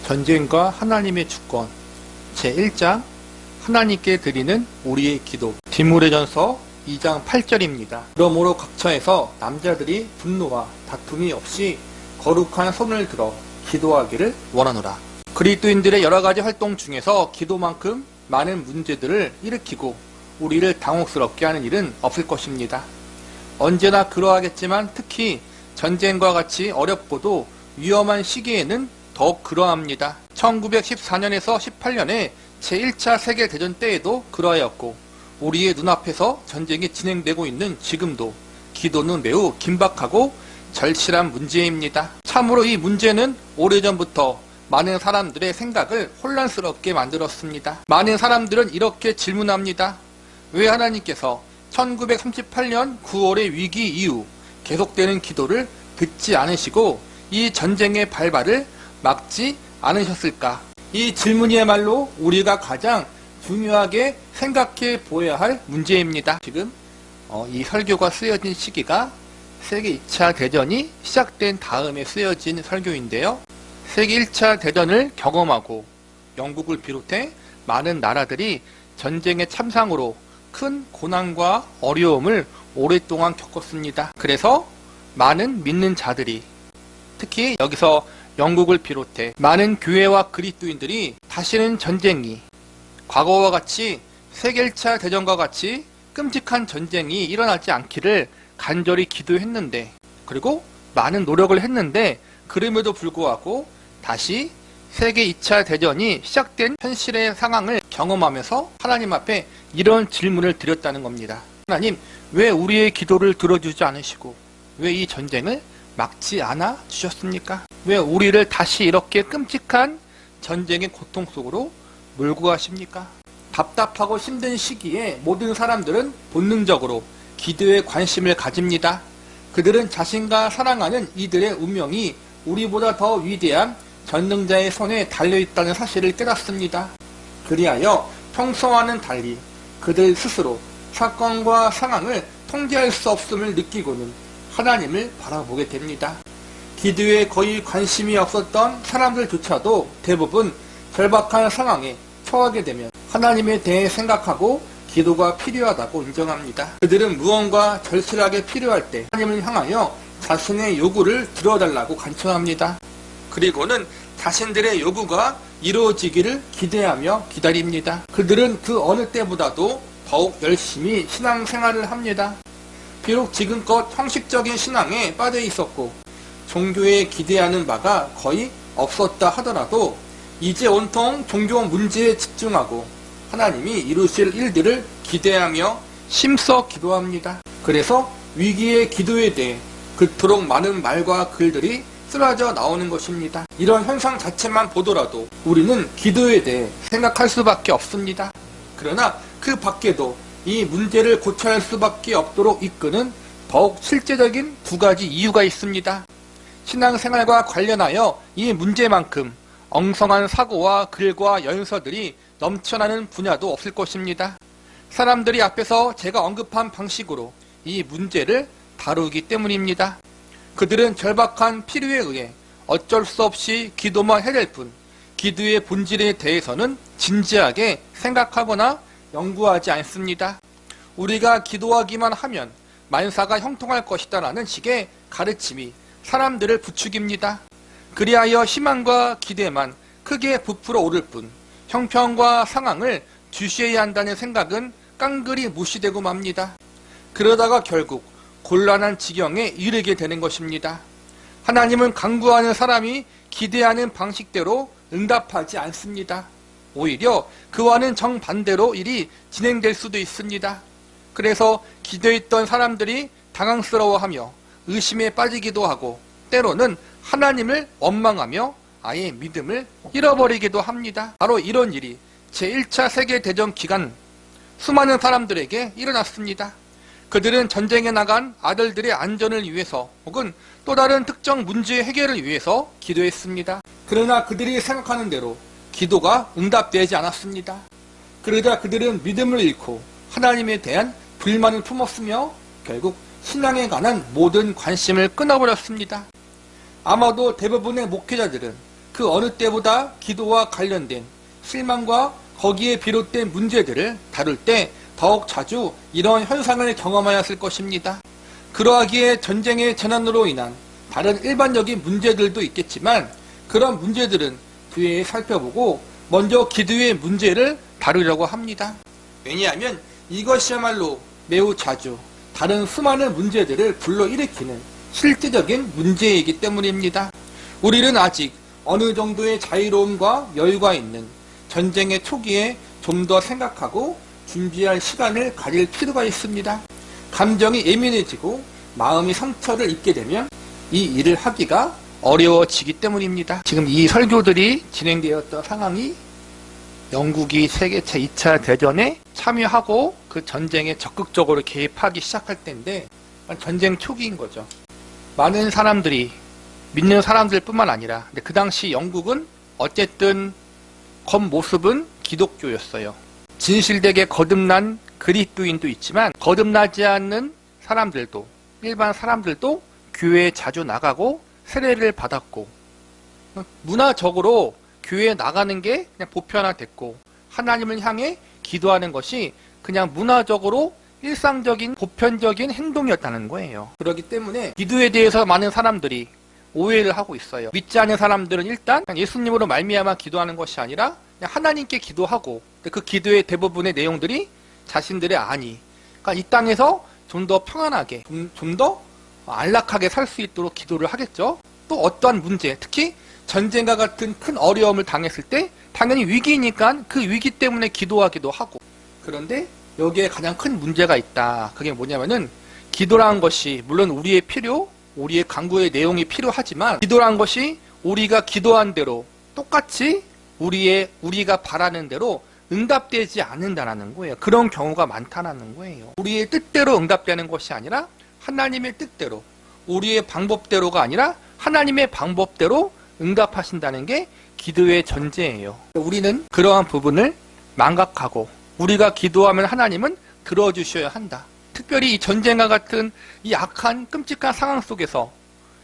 전쟁과 하나님의 주권 제1장 하나님께 드리는 우리의 기도 디모데전서 2장 8절입니다. 그러므로 각처에서 남자들이 분노와 다툼이 없이 거룩한 손을 들어 기도하기를 원하노라. 그리스도인들의 여러가지 활동 중에서 기도만큼 많은 문제들을 일으키고 우리를 당혹스럽게 하는 일은 없을 것입니다. 언제나 그러하겠지만 특히 전쟁과 같이 어렵고도 위험한 시기에는 더욱 그러합니다. 1914년에서 18년에 제1차 세계대전 때에도 그러하였고 우리의 눈앞에서 전쟁이 진행되고 있는 지금도 기도는 매우 긴박하고 절실한 문제입니다. 참으로 이 문제는 오래전부터 많은 사람들의 생각을 혼란스럽게 만들었습니다. 많은 사람들은 이렇게 질문합니다. 왜 하나님께서 1938년 9월의 위기 이후 계속되는 기도를 듣지 않으시고 이 전쟁의 발발을 막지 않으셨을까? 이 질문이야말로 우리가 가장 중요하게 생각해 보아야 할 문제입니다. 지금 이 설교가 쓰여진 시기가 세계 2차 대전이 시작된 다음에 쓰여진 설교인데요. 세계 1차 대전을 경험하고 영국을 비롯해 많은 나라들이 전쟁의 참상으로 큰 고난과 어려움을 오랫동안 겪었습니다. 그래서 많은 믿는 자들이 특히 여기서 영국을 비롯해 많은 교회와 그리스도인들이 다시는 전쟁이 과거와 같이 세계 1차 대전과 같이 끔찍한 전쟁이 일어나지 않기를 간절히 기도했는데 그리고 많은 노력을 했는데 그럼에도 불구하고 다시 세계 2차 대전이 시작된 현실의 상황을 경험하면서 하나님 앞에 이런 질문을 드렸다는 겁니다. 하나님, 왜 우리의 기도를 들어주지 않으시고 왜 이 전쟁을 막지 않아 주셨습니까? 왜 우리를 다시 이렇게 끔찍한 전쟁의 고통 속으로 몰고 가십니까? 답답하고 힘든 시기에 모든 사람들은 본능적으로 기도에 관심을 가집니다. 그들은 자신과 사랑하는 이들의 운명이 우리보다 더 위대한 전능자의 손에 달려있다는 사실을 깨닫습니다. 그리하여 평소와는 달리 그들 스스로 사건과 상황을 통제할 수 없음을 느끼고는 하나님을 바라보게 됩니다. 기도에 거의 관심이 없었던 사람들조차도 대부분 절박한 상황에 처하게 되면 하나님에 대해 생각하고 기도가 필요하다고 인정합니다. 그들은 무언가 절실하게 필요할 때 하나님을 향하여 자신의 요구를 들어달라고 간청합니다. 그리고는 자신들의 요구가 이루어지기를 기대하며 기다립니다. 그들은 그 어느 때보다도 더욱 열심히 신앙생활을 합니다. 비록 지금껏 형식적인 신앙에 빠져 있었고 종교에 기대하는 바가 거의 없었다 하더라도 이제 온통 종교 문제에 집중하고 하나님이 이루실 일들을 기대하며 심써 기도합니다. 그래서 위기의 기도에 대해 그토록 많은 말과 글들이 쓰러져 나오는 것입니다. 이런 현상 자체만 보더라도 우리는 기도에 대해 생각할 수밖에 없습니다. 그러나 그 밖에도 이 문제를 고쳐야 할 수밖에 없도록 이끄는 더욱 실제적인 두 가지 이유가 있습니다. 신앙생활과 관련하여 이 문제만큼 엉성한 사고와 글과 연서들이 넘쳐나는 분야도 없을 것입니다. 사람들이 앞에서 제가 언급한 방식으로 이 문제를 다루기 때문입니다. 그들은 절박한 필요에 의해 어쩔 수 없이 기도만 해낼 뿐 기도의 본질에 대해서는 진지하게 생각하거나 연구하지 않습니다. 우리가 기도하기만 하면 만사가 형통할 것이다 라는 식의 가르침이 사람들을 부추깁니다. 그리하여 희망과 기대만 크게 부풀어 오를 뿐 형편과 상황을 주시해야 한다는 생각은 깡그리 무시되고 맙니다. 그러다가 결국 곤란한 지경에 이르게 되는 것입니다. 하나님은 간구하는 사람이 기대하는 방식대로 응답하지 않습니다. 오히려 그와는 정반대로 일이 진행될 수도 있습니다. 그래서 기도했던 사람들이 당황스러워하며 의심에 빠지기도 하고 때로는 하나님을 원망하며 아예 믿음을 잃어버리기도 합니다. 바로 이런 일이 제1차 세계대전 기간 수많은 사람들에게 일어났습니다. 그들은 전쟁에 나간 아들들의 안전을 위해서 혹은 또 다른 특정 문제의 해결을 위해서 기도했습니다. 그러나 그들이 생각하는 대로 기도가 응답되지 않았습니다. 그러자 그들은 믿음을 잃고 하나님에 대한 불만을 품었으며 결국 신앙에 관한 모든 관심을 끊어버렸습니다. 아마도 대부분의 목회자들은 그 어느 때보다 기도와 관련된 실망과 거기에 비롯된 문제들을 다룰 때 더욱 자주 이런 현상을 경험하였을 것입니다. 그러하기에 전쟁의 재난으로 인한 다른 일반적인 문제들도 있겠지만 그런 문제들은 뒤에 살펴보고 먼저 기도의 문제를 다루려고 합니다. 왜냐하면 이것이야말로 매우 자주 다른 수많은 문제들을 불러일으키는 실제적인 문제이기 때문입니다. 우리는 아직 어느 정도의 자유로움과 여유가 있는 전쟁의 초기에 좀 더 생각하고 준비할 시간을 가질 필요가 있습니다. 감정이 예민해지고 마음이 상처를 입게 되면 이 일을 하기가 어려워지기 때문입니다. 지금 이 설교들이 진행되었던 상황이 영국이 세계 제2차 대전에 참여하고 그 전쟁에 적극적으로 개입하기 시작할 때인데 전쟁 초기인 거죠. 많은 사람들이 믿는 사람들뿐만 아니라 근데 그 당시 영국은 어쨌든 겉모습은 기독교였어요. 진실되게 거듭난 그리스도인도 있지만 거듭나지 않는 사람들도 일반 사람들도 교회에 자주 나가고 세례를 받았고 문화적으로 교회에 나가는 게 그냥 보편화됐고 하나님을 향해 기도하는 것이 그냥 문화적으로 일상적인 보편적인 행동이었다는 거예요. 그렇기 때문에 기도에 대해서 많은 사람들이 오해를 하고 있어요. 믿지 않는 사람들은 일단 예수님으로 말미암아 기도하는 것이 아니라 그냥 하나님께 기도하고 그 기도의 대부분의 내용들이 자신들의 안위, 그러니까 이 땅에서 좀 더 평안하게, 좀 더 안락하게 살 수 있도록 기도를 하겠죠. 또 어떠한 문제, 특히 전쟁과 같은 큰 어려움을 당했을 때 당연히 위기니까 그 위기 때문에 기도하기도 하고. 그런데 여기에 가장 큰 문제가 있다. 그게 뭐냐면은 기도라는 것이 물론 우리의 필요, 우리의 간구의 내용이 필요하지만 기도라는 것이 우리가 기도한 대로 똑같이 우리가 바라는 대로 응답되지 않는다는 거예요. 그런 경우가 많다는 거예요. 우리의 뜻대로 응답되는 것이 아니라 하나님의 뜻대로, 우리의 방법대로가 아니라 하나님의 방법대로 응답하신다는 게 기도의 전제예요. 우리는 그러한 부분을 망각하고 우리가 기도하면 하나님은 들어주셔야 한다. 특별히 이 전쟁과 같은 이 악한 끔찍한 상황 속에서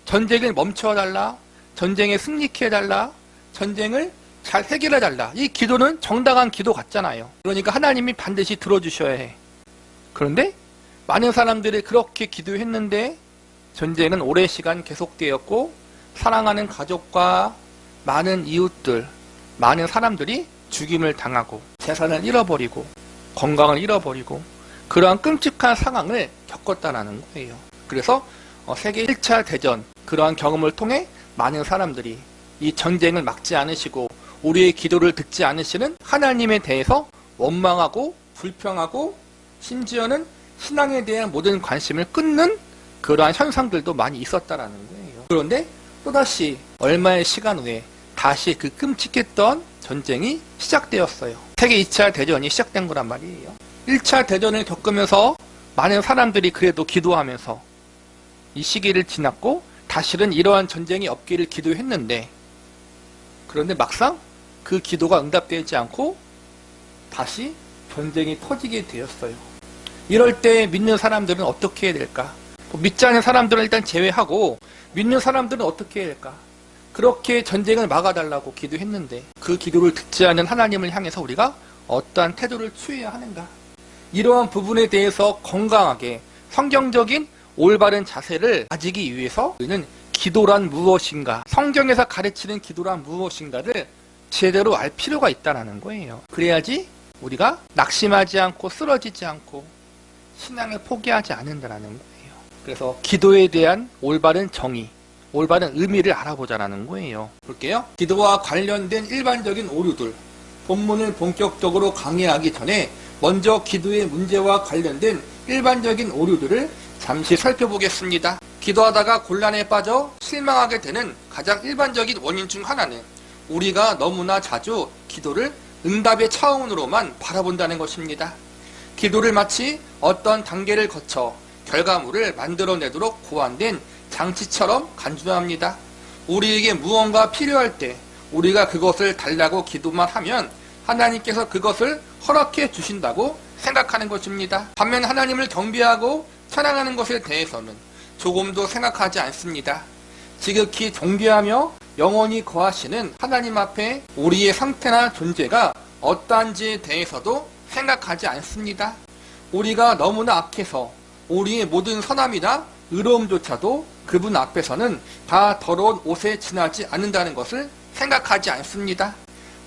전쟁을 멈춰달라, 전쟁에 승리케 해달라, 전쟁을 잘 해결해달라. 이 기도는 정당한 기도 같잖아요. 그러니까 하나님이 반드시 들어주셔야 해. 그런데 많은 사람들이 그렇게 기도했는데 전쟁은 오랜 시간 계속되었고 사랑하는 가족과 많은 이웃들, 많은 사람들이 죽임을 당하고 재산을 잃어버리고 건강을 잃어버리고 그러한 끔찍한 상황을 겪었다는 거예요. 그래서 세계 1차 대전 그러한 경험을 통해 많은 사람들이 이 전쟁을 막지 않으시고 우리의 기도를 듣지 않으시는 하나님에 대해서 원망하고 불평하고 심지어는 신앙에 대한 모든 관심을 끊는 그러한 현상들도 많이 있었다라는 거예요. 그런데 또다시 얼마의 시간 후에 다시 그 끔찍했던 전쟁이 시작되었어요. 세계 2차 대전이 시작된 거란 말이에요. 1차 대전을 겪으면서 많은 사람들이 그래도 기도하면서 이 시기를 지났고 다시는 이러한 전쟁이 없기를 기도했는데 그런데 막상 그 기도가 응답되지 않고 다시 전쟁이 터지게 되었어요. 이럴 때 믿는 사람들은 어떻게 해야 될까? 믿지 않는 사람들은 일단 제외하고 믿는 사람들은 어떻게 해야 될까? 그렇게 전쟁을 막아달라고 기도했는데 그 기도를 듣지 않는 하나님을 향해서 우리가 어떠한 태도를 취해야 하는가? 이러한 부분에 대해서 건강하게 성경적인 올바른 자세를 가지기 위해서 우리는 기도란 무엇인가, 성경에서 가르치는 기도란 무엇인가를 제대로 알 필요가 있다는 거예요. 그래야지 우리가 낙심하지 않고 쓰러지지 않고 신앙을 포기하지 않는다는 거예요. 그래서 기도에 대한 올바른 정의, 올바른 의미를 알아보자는 거예요. 볼게요. 기도와 관련된 일반적인 오류들, 본문을 본격적으로 강의하기 전에 먼저 기도의 문제와 관련된 일반적인 오류들을 잠시 살펴보겠습니다. 기도하다가 곤란에 빠져 실망하게 되는 가장 일반적인 원인 중 하나는 우리가 너무나 자주 기도를 응답의 차원으로만 바라본다는 것입니다. 기도를 마치 어떤 단계를 거쳐 결과물을 만들어내도록 고안된 장치처럼 간주합니다. 우리에게 무언가 필요할 때 우리가 그것을 달라고 기도만 하면 하나님께서 그것을 허락해 주신다고 생각하는 것입니다. 반면 하나님을 경배하고 찬양하는 것에 대해서는 조금도 생각하지 않습니다. 지극히 존귀하며 영원히 거하시는 하나님 앞에 우리의 상태나 존재가 어떠한지에 대해서도 생각하지 않습니다. 우리가 너무나 악해서 우리의 모든 선함이나 의로움조차도 그분 앞에서는 다 더러운 옷에 지나지 않는다는 것을 생각하지 않습니다.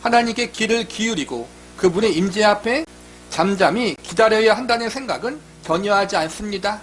하나님께 귀를 기울이고 그분의 임재 앞에 잠잠히 기다려야 한다는 생각은 전혀 하지 않습니다.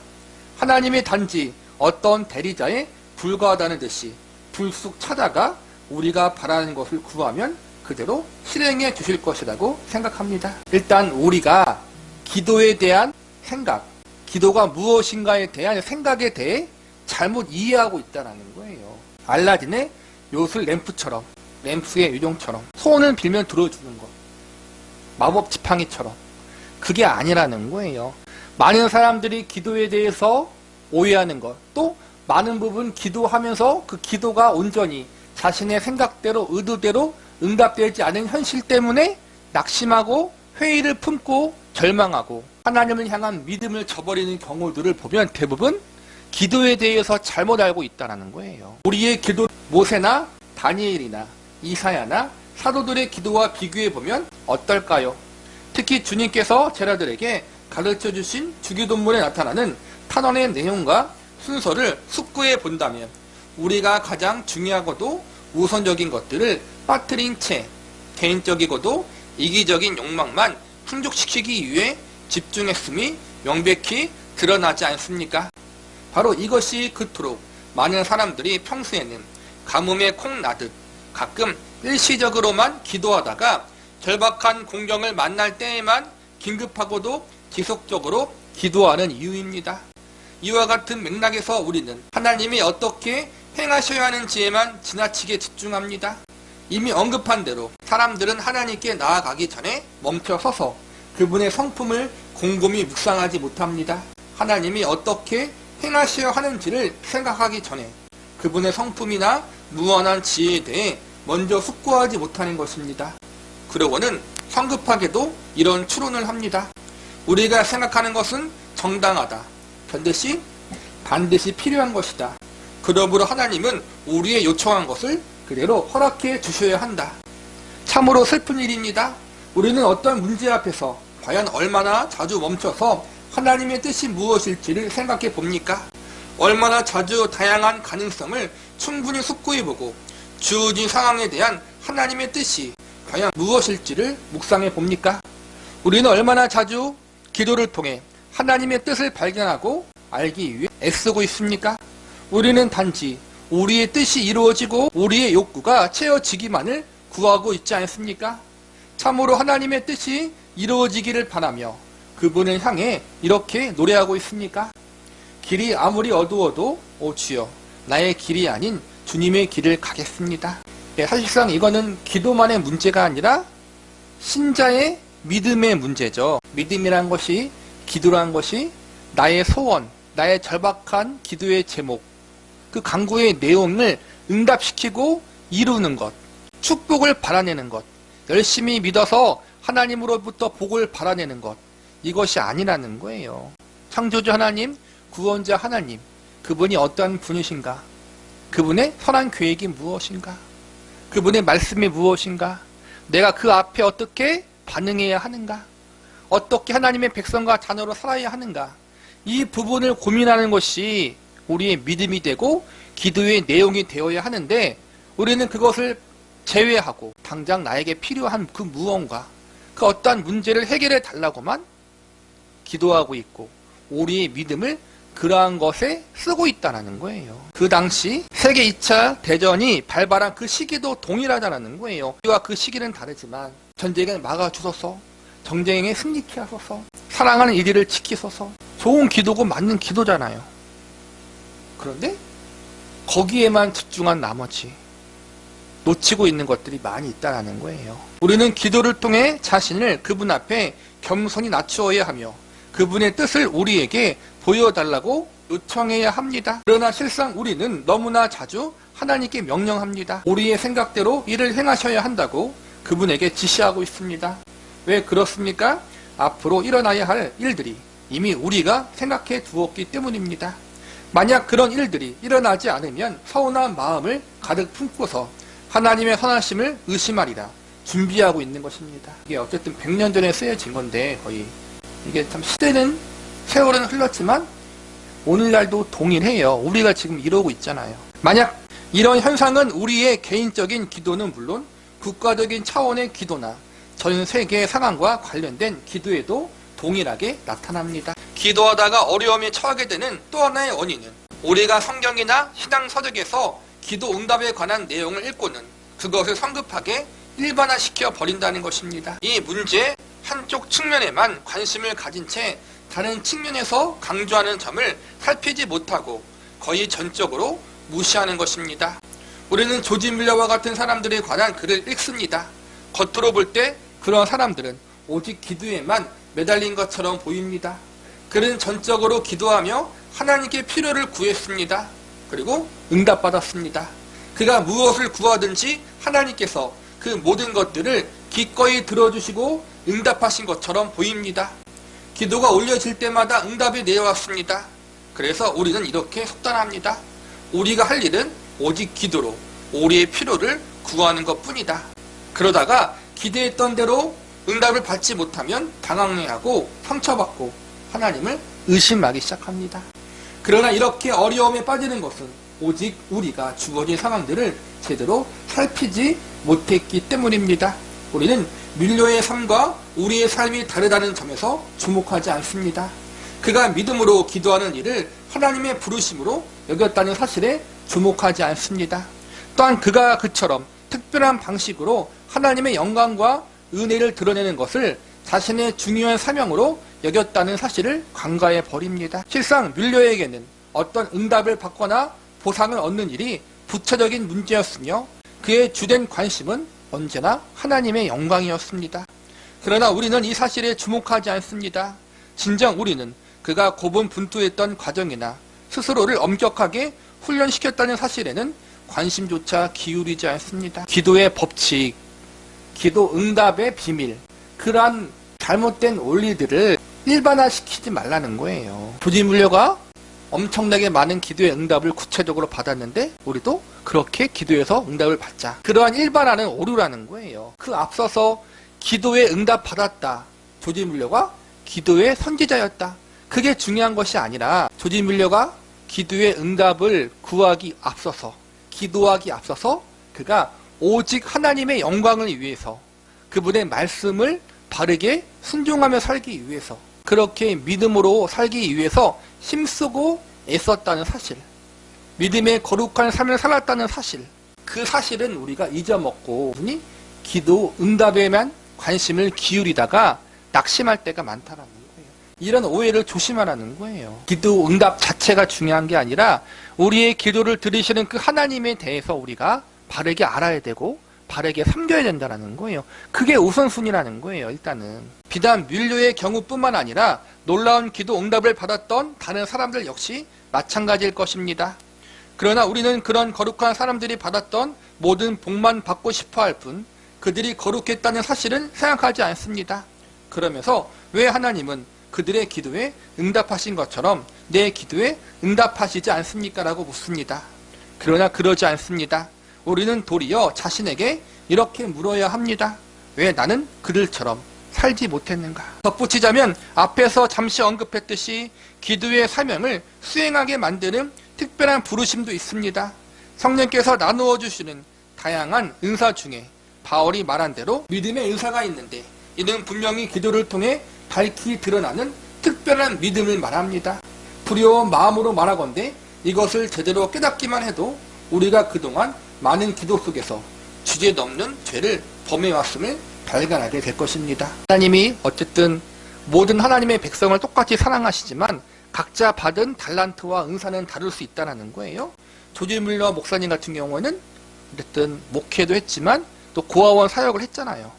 하나님이 단지 어떤 대리자에 불과하다는 듯이 불쑥 찾아가 우리가 바라는 것을 구하면 그대로 실행해 주실 것이라고 생각합니다. 일단 우리가 기도에 대한 생각, 기도가 무엇인가에 대한 생각에 대해 잘못 이해하고 있다는 거예요. 알라딘의 요술 램프처럼, 램프의 요정처럼 소원을 빌면 들어주는 것, 마법 지팡이처럼 그게 아니라는 거예요. 많은 사람들이 기도에 대해서 오해하는 것, 또 많은 부분 기도하면서 그 기도가 온전히 자신의 생각대로 의도대로 응답되지 않은 현실 때문에 낙심하고 회의를 품고 절망하고 하나님을 향한 믿음을 저버리는 경우들을 보면 대부분 기도에 대해서 잘못 알고 있다는 거예요. 우리의 기도, 모세나 다니엘이나 이사야나 사도들의 기도와 비교해 보면 어떨까요? 특히 주님께서 제자들에게 가르쳐 주신 주기도문에 나타나는 탄원의 내용과 순서를 숙고해 본다면 우리가 가장 중요하고도 우선적인 것들을 빠뜨린 채 개인적이고도 이기적인 욕망만 충족시키기 위해 집중했음이 명백히 드러나지 않습니까? 바로 이것이 그토록 많은 사람들이 평소에는 가뭄에 콩 나듯 가끔 일시적으로만 기도하다가 절박한 공경을 만날 때에만 긴급하고도 지속적으로 기도하는 이유입니다. 이와 같은 맥락에서 우리는 하나님이 어떻게 행하셔야 하는지에만 지나치게 집중합니다. 이미 언급한 대로 사람들은 하나님께 나아가기 전에 멈춰서서 그분의 성품을 곰곰이 묵상하지 못합니다. 하나님이 어떻게 행하셔야 하는지를 생각하기 전에 그분의 성품이나 무한한 지혜에 대해 먼저 숙고하지 못하는 것입니다. 그러고는 성급하게도 이런 추론을 합니다. 우리가 생각하는 것은 정당하다. 반드시 필요한 것이다. 그러므로 하나님은 우리의 요청한 것을 그대로 허락해 주셔야 한다. 참으로 슬픈 일입니다. 우리는 어떤 문제 앞에서 과연 얼마나 자주 멈춰서 하나님의 뜻이 무엇일지를 생각해 봅니까? 얼마나 자주 다양한 가능성을 충분히 숙고해보고 주어진 상황에 대한 하나님의 뜻이 과연 무엇일지를 묵상해 봅니까? 우리는 얼마나 자주 기도를 통해 하나님의 뜻을 발견하고 알기 위해 애쓰고 있습니까? 우리는 단지 우리의 뜻이 이루어지고 우리의 욕구가 채워지기만을 구하고 있지 않습니까? 참으로 하나님의 뜻이 이루어지기를 바라며 그분을 향해 이렇게 노래하고 있습니까? 길이 아무리 어두워도 오 주여 나의 길이 아닌 주님의 길을 가겠습니다. 사실상 이거는 기도만의 문제가 아니라 신자의 믿음의 문제죠. 믿음이란 것이, 기도란 것이 나의 소원, 나의 절박한 기도의 제목, 그 간구의 내용을 응답시키고 이루는 것, 축복을 바라내는 것, 열심히 믿어서 하나님으로부터 복을 바라내는 것, 이것이 아니라는 거예요. 창조주 하나님, 구원자 하나님, 그분이 어떠한 분이신가? 그분의 선한 계획이 무엇인가? 그분의 말씀이 무엇인가? 내가 그 앞에 어떻게 반응해야 하는가? 어떻게 하나님의 백성과 자녀로 살아야 하는가? 이 부분을 고민하는 것이 우리의 믿음이 되고 기도의 내용이 되어야 하는데 우리는 그것을 제외하고 당장 나에게 필요한 그 무언가, 그 어떠한 문제를 해결해 달라고만 기도하고 있고 우리의 믿음을 그러한 것에 쓰고 있다는 거예요. 그 당시 세계 2차 대전이 발발한 그 시기도 동일하다는 거예요. 우리와 그 시기는 다르지만 전쟁을 막아주소서, 전쟁에 승리케 하소서, 사랑하는 이들을 지키소서, 좋은 기도고 맞는 기도잖아요. 그런데 거기에만 집중한 나머지 놓치고 있는 것들이 많이 있다는 거예요. 우리는 기도를 통해 자신을 그분 앞에 겸손히 낮추어야 하며 그분의 뜻을 우리에게 보여달라고 요청해야 합니다. 그러나 실상 우리는 너무나 자주 하나님께 명령합니다. 우리의 생각대로 일을 행하셔야 한다고 그분에게 지시하고 있습니다. 왜 그렇습니까? 앞으로 일어나야 할 일들이 이미 우리가 생각해 두었기 때문입니다. 만약 그런 일들이 일어나지 않으면 서운한 마음을 가득 품고서 하나님의 선하심을 의심하리라 준비하고 있는 것입니다. 이게 어쨌든 100년 전에 쓰여진 건데 거의 이게 참 세월은 흘렀지만 오늘날도 동일해요. 우리가 지금 이러고 있잖아요. 만약 이런 현상은 우리의 개인적인 기도는 물론 국가적인 차원의 기도나 전 세계 상황과 관련된 기도에도 동일하게 나타납니다. 기도하다가 어려움에 처하게 되는 또 하나의 원인은 우리가 성경이나 신앙 서적에서 기도 응답에 관한 내용을 읽고는 그것을 성급하게 일반화시켜 버린다는 것입니다. 이 문제의 한쪽 측면에만 관심을 가진 채 다른 측면에서 강조하는 점을 살피지 못하고 거의 전적으로 무시하는 것입니다. 우리는 조지 밀러와 같은 사람들에 관한 글을 읽습니다. 겉으로 볼 때 그런 사람들은 오직 기도에만 매달린 것처럼 보입니다. 그는 전적으로 기도하며 하나님께 필요를 구했습니다. 그리고 응답받았습니다. 그가 무엇을 구하든지 하나님께서 그 모든 것들을 기꺼이 들어주시고 응답하신 것처럼 보입니다. 기도가 올려질 때마다 응답이 내려왔습니다. 그래서 우리는 이렇게 속단합니다. 우리가 할 일은 오직 기도로 우리의 필요를 구하는 것뿐이다. 그러다가 기대했던 대로 응답을 받지 못하면 당황해하고 상처받고 하나님을 의심하기 시작합니다. 그러나 이렇게 어려움에 빠지는 것은 오직 우리가 주어진 상황들을 제대로 살피지 못했기 때문입니다. 우리는 밀려의 삶과 우리의 삶이 다르다는 점에서 주목하지 않습니다. 그가 믿음으로 기도하는 일을 하나님의 부르심으로 여겼다는 사실에 주목하지 않습니다. 또한 그가 그처럼 특별한 방식으로 하나님의 영광과 은혜를 드러내는 것을 자신의 중요한 사명으로 여겼다는 사실을 간과해 버립니다. 실상 밀려에게는 어떤 응답을 받거나 보상을 얻는 일이 부차적인 문제였으며 그의 주된 관심은 언제나 하나님의 영광이었습니다. 그러나 우리는 이 사실에 주목하지 않습니다. 진정 우리는 그가 고분분투했던 과정이나 스스로를 엄격하게 훈련시켰다는 사실에는 관심조차 기울이지 않습니다. 기도의 법칙, 기도 응답의 비밀, 그러한 잘못된 원리들을 일반화시키지 말라는 거예요. 조지 밀러가 엄청나게 많은 기도의 응답을 구체적으로 받았는데 우리도 그렇게 기도해서 응답을 받자. 그러한 일반화는 오류라는 거예요. 그 앞서서 기도의 응답 받았다. 조지 밀러가 기도의 선지자였다. 그게 중요한 것이 아니라 조지 밀러가 기도의 응답을 구하기 앞서서 기도하기 앞서서 그가 오직 하나님의 영광을 위해서 그분의 말씀을 바르게 순종하며 살기 위해서 그렇게 믿음으로 살기 위해서 힘쓰고 애썼다는 사실, 믿음의 거룩한 삶을 살았다는 사실, 그 사실은 우리가 잊어먹고 기도 응답에만 관심을 기울이다가 낙심할 때가 많다라는 거예요. 이런 오해를 조심하라는 거예요. 기도 응답 자체가 중요한 게 아니라 우리의 기도를 들으시는 그 하나님에 대해서 우리가 바르게 알아야 되고 바르게 섬겨야 된다는 거예요. 그게 우선순위라는 거예요. 일단은 비단 밀려의 경우뿐만 아니라 놀라운 기도 응답을 받았던 다른 사람들 역시 마찬가지일 것입니다. 그러나 우리는 그런 거룩한 사람들이 받았던 모든 복만 받고 싶어 할 뿐 그들이 거룩했다는 사실은 생각하지 않습니다. 그러면서 왜 하나님은 그들의 기도에 응답하신 것처럼 내 기도에 응답하시지 않습니까? 라고 묻습니다. 그러나 그러지 않습니다. 우리는 도리어 자신에게 이렇게 물어야 합니다. 왜 나는 그들처럼 살지 못했는가? 덧붙이자면 앞에서 잠시 언급했듯이 기도의 사명을 수행하게 만드는 특별한 부르심도 있습니다. 성령께서 나누어 주시는 다양한 은사 중에 바울이 말한 대로 믿음의 은사가 있는데 이는 분명히 기도를 통해 밝히 드러나는 특별한 믿음을 말합니다. 두려운 마음으로 말하건대 이것을 제대로 깨닫기만 해도 우리가 그동안 많은 기도 속에서 주제넘는 죄를 범해왔음을 발견하게 될 것입니다. 하나님이 어쨌든 모든 하나님의 백성을 똑같이 사랑하시지만 각자 받은 달란트와 은사는 다를 수 있다는 거예요. 조지 밀러 목사님 같은 경우는 어쨌든 목회도 했지만 또 고아원 사역을 했잖아요.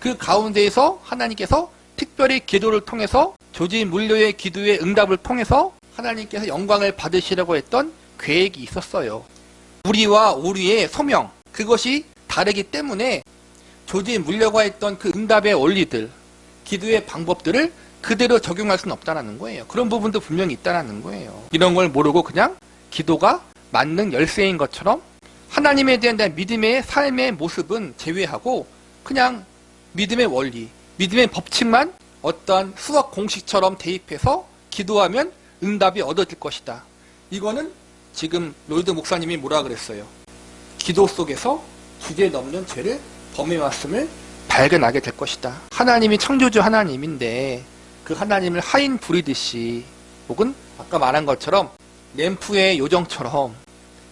그 가운데에서 하나님께서 특별히 기도를 통해서 조지 밀러의 기도의 응답을 통해서 하나님께서 영광을 받으시려고 했던 계획이 있었어요. 우리와 우리의 소명, 그것이 다르기 때문에 조지 밀러가 했던 그 응답의 원리들, 기도의 방법들을 그대로 적용할 수는 없다는 거예요. 그런 부분도 분명히 있다는 거예요. 이런 걸 모르고 그냥 기도가 만능 열쇠인 것처럼 하나님에 대한 믿음의 삶의 모습은 제외하고 그냥 믿음의 원리, 믿음의 법칙만 어떠한 수학 공식처럼 대입해서 기도하면 응답이 얻어질 것이다. 이거는 지금 로이드 목사님이 뭐라 그랬어요? 기도 속에서 기대 넘는 죄를 범해왔음을 발견하게 될 것이다. 하나님이 창조주 하나님인데 그 하나님을 하인 부리듯이 혹은 아까 말한 것처럼 램프의 요정처럼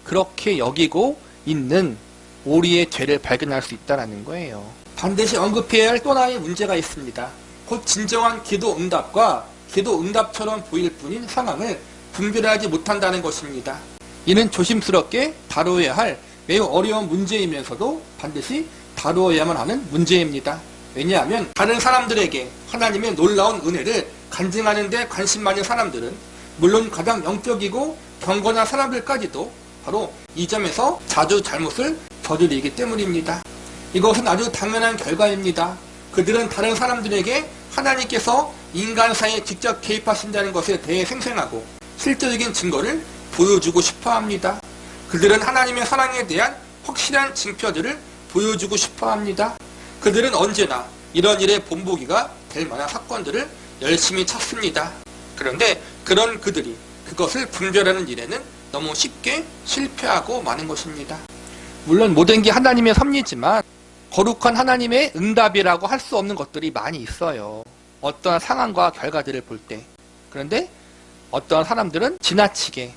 그렇게 여기고 있는 우리의 죄를 발견할 수 있다는 거예요. 반드시 언급해야 할 또 하나의 문제가 있습니다. 곧 진정한 기도 응답과 기도 응답처럼 보일 뿐인 상황을 분별하지 못한다는 것입니다. 이는 조심스럽게 다루어야 할 매우 어려운 문제이면서도 반드시 다루어야만 하는 문제입니다. 왜냐하면 다른 사람들에게 하나님의 놀라운 은혜를 간증하는 데 관심 많은 사람들은 물론 가장 영적이고 경건한 사람들까지도 바로 이 점에서 자주 잘못을 저지르기 때문입니다. 이것은 아주 당연한 결과입니다. 그들은 다른 사람들에게 하나님께서 인간 사이에 직접 개입하신다는 것에 대해 생생하고 실제적인 증거를 보여주고 싶어 합니다. 그들은 하나님의 사랑에 대한 확실한 징표들을 보여주고 싶어 합니다. 그들은 언제나 이런 일의 본보기가 될 만한 사건들을 열심히 찾습니다. 그런데 그런 그들이 그것을 분별하는 일에는 너무 쉽게 실패하고 마는 것입니다. 물론 모든 게 하나님의 섭리지만 거룩한 하나님의 응답이라고 할 수 없는 것들이 많이 있어요. 어떠한 상황과 결과들을 볼 때. 그런데 어떠한 사람들은 지나치게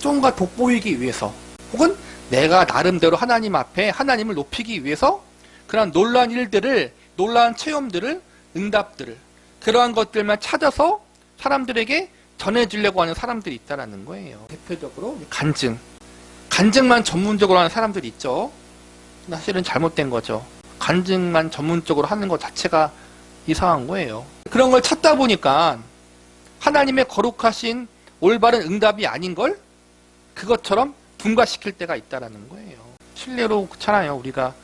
좀가 돋보이기 위해서 혹은 내가 나름대로 하나님 앞에 하나님을 높이기 위해서 그런 놀라운 일들을, 놀라운 체험들을, 응답들을 그러한 것들만 찾아서 사람들에게 전해주려고 하는 사람들이 있다는 거예요. 대표적으로 간증만 전문적으로 하는 사람들이 있죠. 사실은 잘못된 거죠. 간증만 전문적으로 하는 것 자체가 이상한 거예요. 그런 걸 찾다 보니까 하나님의 거룩하신 올바른 응답이 아닌 걸 그것처럼 분과시킬 때가 있다는 거예요. 실례로 그렇잖아요. 우리가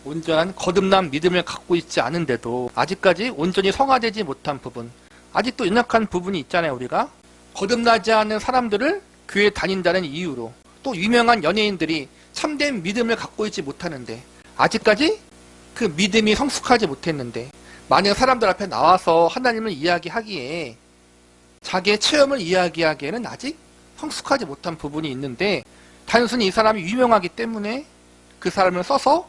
온전한 거듭난 믿음을 갖고 있지 않은데도 아직까지 온전히 성화되지 못한 부분, 아직도 연약한 부분이 있잖아요. 우리가 거듭나지 않은 사람들을 교회에 다닌다는 이유로 또 유명한 연예인들이 참된 믿음을 갖고 있지 못하는데 아직까지 그 믿음이 성숙하지 못했는데 많은 사람들 앞에 나와서 하나님을 이야기하기에 자기의 체험을 이야기하기에는 아직 성숙하지 못한 부분이 있는데 단순히 이 사람이 유명하기 때문에 그 사람을 써서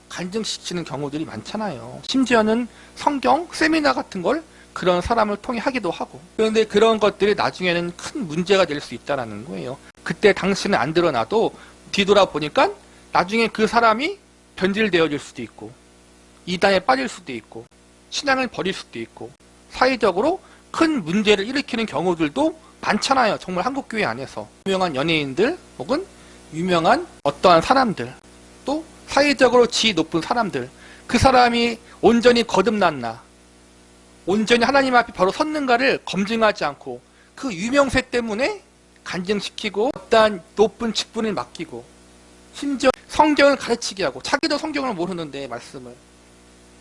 간증시키는 경우들이 많잖아요. 심지어는 성경 세미나 같은 걸 그런 사람을 통해 하기도 하고. 그런데 그런 것들이 나중에는 큰 문제가 될 수 있다는 거예요. 그때 당시는 안 드러나도 뒤돌아보니까 나중에 그 사람이 변질되어질 수도 있고 이단에 빠질 수도 있고 신앙을 버릴 수도 있고 사회적으로 큰 문제를 일으키는 경우들도 많잖아요. 정말 한국교회 안에서 유명한 연예인들 혹은 유명한 어떠한 사람들 또 사회적으로 지위 높은 사람들 그 사람이 온전히 거듭났나 온전히 하나님 앞에 바로 섰는가를 검증하지 않고 그 유명세 때문에 간증시키고 어떠한 높은 직분을 맡기고 심지어 성경을 가르치게 하고 자기도 성경을 모르는데 말씀을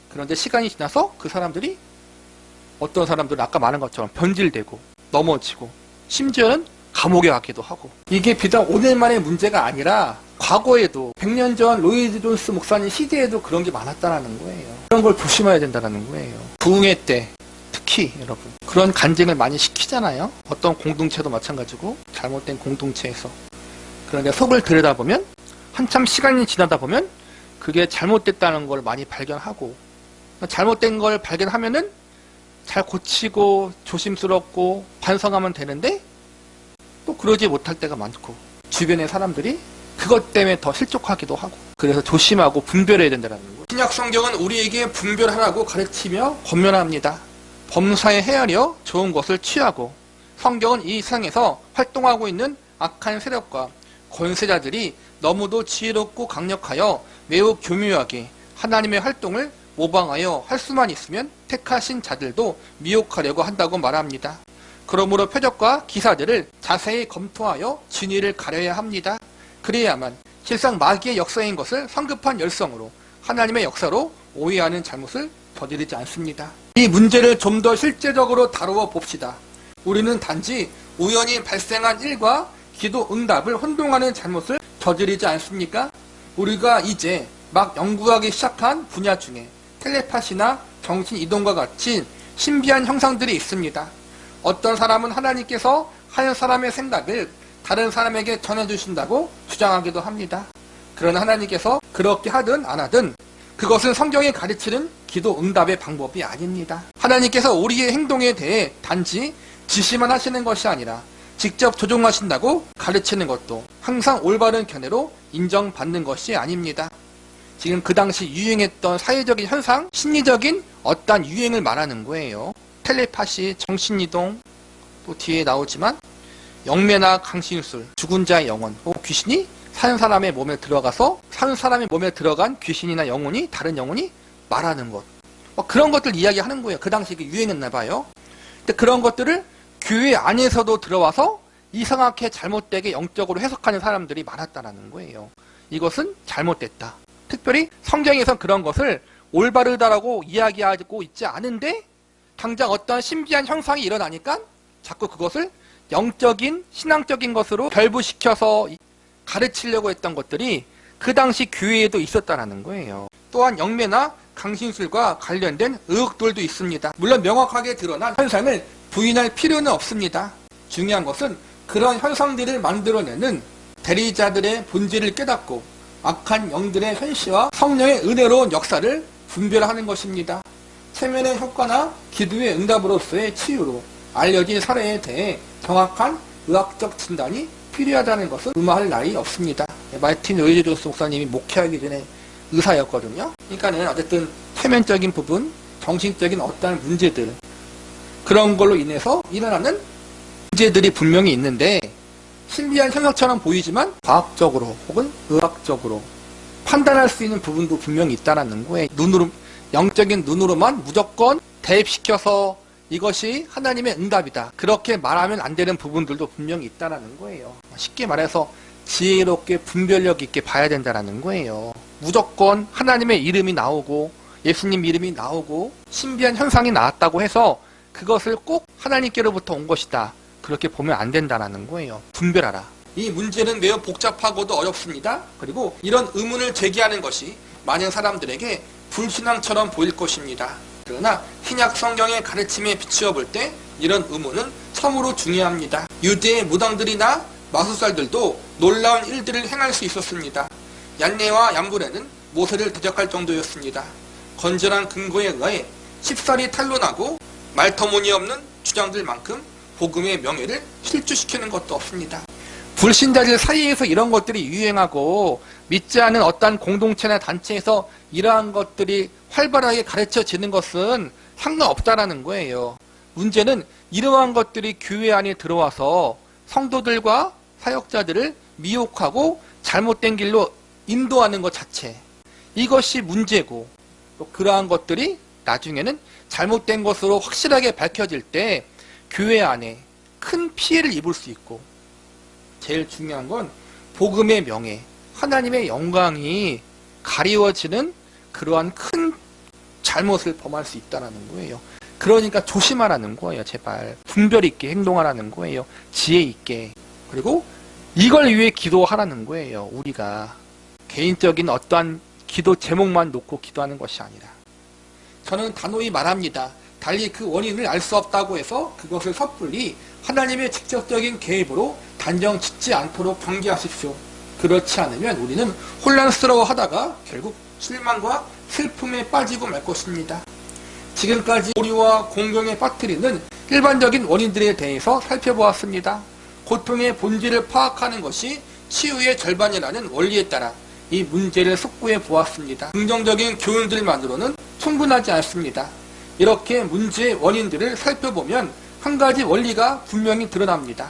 그런데 시간이 지나서 그 사람들이 어떤 사람들은 아까 말한 것처럼 변질되고 넘어지고 심지어는 감옥에 가기도 하고 이게 비단 오늘만의 문제가 아니라 과거에도 100년 전 로이드 존스 목사님 시대에도 그런 게 많았다는 거예요. 그런 걸 조심해야 된다는 거예요. 부흥회 때 특히 여러분 그런 간증을 많이 시키잖아요. 어떤 공동체도 마찬가지고 잘못된 공동체에서 그런데 속을 들여다보면 한참 시간이 지나다 보면 그게 잘못됐다는 걸 많이 발견하고 잘못된 걸 발견하면은 잘 고치고 조심스럽고 반성하면 되는데 또 그러지 못할 때가 많고 주변의 사람들이 그것 때문에 더 실족하기도 하고 그래서 조심하고 분별해야 된다는 거예요. 신약 성경은 우리에게 분별하라고 가르치며 권면합니다. 범사에 헤아려 좋은 것을 취하고 성경은 이 세상에서 활동하고 있는 악한 세력과 권세자들이 너무도 지혜롭고 강력하여 매우 교묘하게 하나님의 활동을 모방하여 할 수만 있으면 택하신 자들도 미혹하려고 한다고 말합니다. 그러므로 표적과 기사들을 자세히 검토하여 진위를 가려야 합니다. 그래야만 실상 마귀의 역사인 것을 성급한 열성으로 하나님의 역사로 오해하는 잘못을 저지르지 않습니다. 이 문제를 좀 더 실제적으로 다루어 봅시다. 우리는 단지 우연히 발생한 일과 기도 응답을 혼동하는 잘못을 저지르지 않습니까? 우리가 이제 막 연구하기 시작한 분야 중에 텔레파시나 정신이동과 같이 신비한 형상들이 있습니다. 어떤 사람은 하나님께서 한 사람의 생각을 다른 사람에게 전해주신다고 주장하기도 합니다. 그러나 하나님께서 그렇게 하든 안 하든 그것은 성경이 가르치는 기도 응답의 방법이 아닙니다. 하나님께서 우리의 행동에 대해 단지 지시만 하시는 것이 아니라 직접 조종하신다고 가르치는 것도 항상 올바른 견해로 인정받는 것이 아닙니다. 지금 그 당시 유행했던 사회적인 현상, 심리적인 어떠한 유행을 말하는 거예요. 텔레파시, 정신이동, 또 뒤에 나오지만 영매나 강신술, 죽은 자의 영혼, 귀신이 사는 사람의 몸에 들어가서 사는 사람의 몸에 들어간 귀신이나 영혼이 다른 영혼이 말하는 것. 그런 것들 이야기하는 거예요. 그 당시 유행했나 봐요. 근데 그런 것들을 교회 안에서도 들어와서 이상하게 잘못되게 영적으로 해석하는 사람들이 많았다는 거예요. 이것은 잘못됐다. 특별히 성경에서 그런 것을 올바르다라고 이야기하고 있지 않은데 당장 어떤 신비한 현상이 일어나니까 자꾸 그것을 영적인 신앙적인 것으로 결부시켜서 가르치려고 했던 것들이 그 당시 교회에도 있었다는 거예요. 또한 영매나 강신술과 관련된 의혹들도 있습니다. 물론 명확하게 드러난 현상을 부인할 필요는 없습니다. 중요한 것은 그런 현상들을 만들어내는 대리자들의 본질을 깨닫고 악한 영들의 현시와 성령의 은혜로운 역사를 분별하는 것입니다. 체면의 효과나 기도의 응답으로서의 치유로 알려진 사례에 대해 정확한 의학적 진단이 필요하다는 것은 의무할 나위 없습니다. 마틴 로이드 목사님이 목회하기 전에 의사였거든요. 그러니까는 어쨌든 체면적인 부분, 정신적인 어떠한 문제들, 그런 걸로 인해서 일어나는 문제들이 분명히 있는데 신비한 현상처럼 보이지만 과학적으로 혹은 의학적으로 판단할 수 있는 부분도 분명히 있다는 거예요. 영적인 눈으로만 무조건 대입시켜서 이것이 하나님의 응답이다, 그렇게 말하면 안 되는 부분들도 분명히 있다는 거예요. 쉽게 말해서 지혜롭게 분별력 있게 봐야 된다는 거예요. 무조건 하나님의 이름이 나오고 예수님 이름이 나오고 신비한 현상이 나왔다고 해서 그것을 꼭 하나님께로부터 온 것이다, 그렇게 보면 안 된다는 거예요. 분별하라. 이 문제는 매우 복잡하고도 어렵습니다. 그리고 이런 의문을 제기하는 것이 많은 사람들에게 불신앙처럼 보일 것입니다. 그러나 신약 성경의 가르침에 비추어 볼 때 이런 의문은 참으로 중요합니다. 유대의 무당들이나 마술사들도 놀라운 일들을 행할 수 있었습니다. 얀네와 얀불에는 모세를 대적할 정도였습니다. 건전한 근거에 의해 쉽사리 탄론하고 말터무니없는 주장들만큼 복음의 명예를 실추시키는 것도 없습니다. 불신자들 사이에서 이런 것들이 유행하고 믿지 않은 어떤 공동체나 단체에서 이러한 것들이 활발하게 가르쳐지는 것은 상관없다라는 거예요. 문제는 이러한 것들이 교회 안에 들어와서 성도들과 사역자들을 미혹하고 잘못된 길로 인도하는 것 자체, 이것이 문제고, 또 그러한 것들이 나중에는 잘못된 것으로 확실하게 밝혀질 때 교회 안에 큰 피해를 입을 수 있고, 제일 중요한 건 복음의 명예, 하나님의 영광이 가리워지는 그러한 큰 잘못을 범할 수 있다는 거예요. 그러니까 조심하라는 거예요. 제발 분별 있게 행동하라는 거예요. 지혜 있게. 그리고 이걸 위해 기도하라는 거예요. 우리가 개인적인 어떠한 기도 제목만 놓고 기도하는 것이 아니라. 저는 단호히 말합니다. 달리 그 원인을 알 수 없다고 해서 그것을 섣불리 하나님의 직접적인 개입으로 단정 짓지 않도록 경계하십시오. 그렇지 않으면 우리는 혼란스러워하다가 결국 실망과 슬픔에 빠지고 말 것입니다. 지금까지 오류와 공경에 빠뜨리는 일반적인 원인들에 대해서 살펴보았습니다. 고통의 본질을 파악하는 것이 치유의 절반이라는 원리에 따라 이 문제를 숙고해 보았습니다. 긍정적인 교훈들만으로는 충분하지 않습니다. 이렇게 문제의 원인들을 살펴보면 한 가지 원리가 분명히 드러납니다.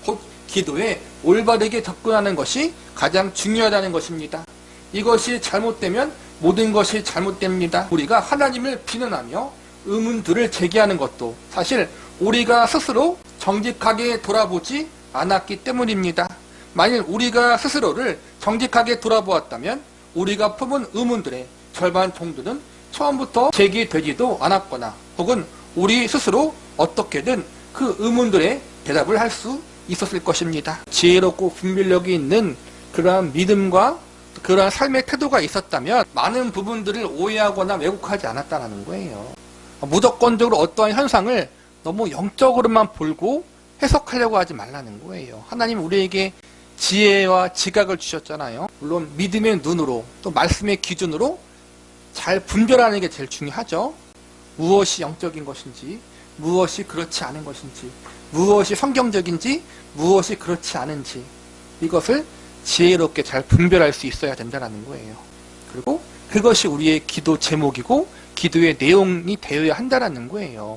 곧 기도에 올바르게 접근하는 것이 가장 중요하다는 것입니다. 이것이 잘못되면 모든 것이 잘못됩니다. 우리가 하나님을 비난하며 의문들을 제기하는 것도 사실 우리가 스스로 정직하게 돌아보지 않았기 때문입니다. 만일 우리가 스스로를 정직하게 돌아보았다면 우리가 품은 의문들의 절반 정도는 처음부터 제기되지도 않았거나 혹은 우리 스스로 어떻게든 그 의문들의 대답을 할 수 있었을 것입니다. 지혜롭고 분별력이 있는 그러한 믿음과 그러한 삶의 태도가 있었다면 많은 부분들을 오해하거나 왜곡하지 않았다는 거예요. 무조건적으로 어떠한 현상을 너무 영적으로만 보고 해석하려고 하지 말라는 거예요. 하나님 우리에게 지혜와 지각을 주셨잖아요. 물론 믿음의 눈으로 또 말씀의 기준으로 잘 분별하는 게 제일 중요하죠. 무엇이 영적인 것인지, 무엇이 그렇지 않은 것인지, 무엇이 성경적인지, 무엇이 그렇지 않은지, 이것을 지혜롭게 잘 분별할 수 있어야 된다는 거예요. 그리고 그것이 우리의 기도 제목이고 기도의 내용이 되어야 한다는 거예요.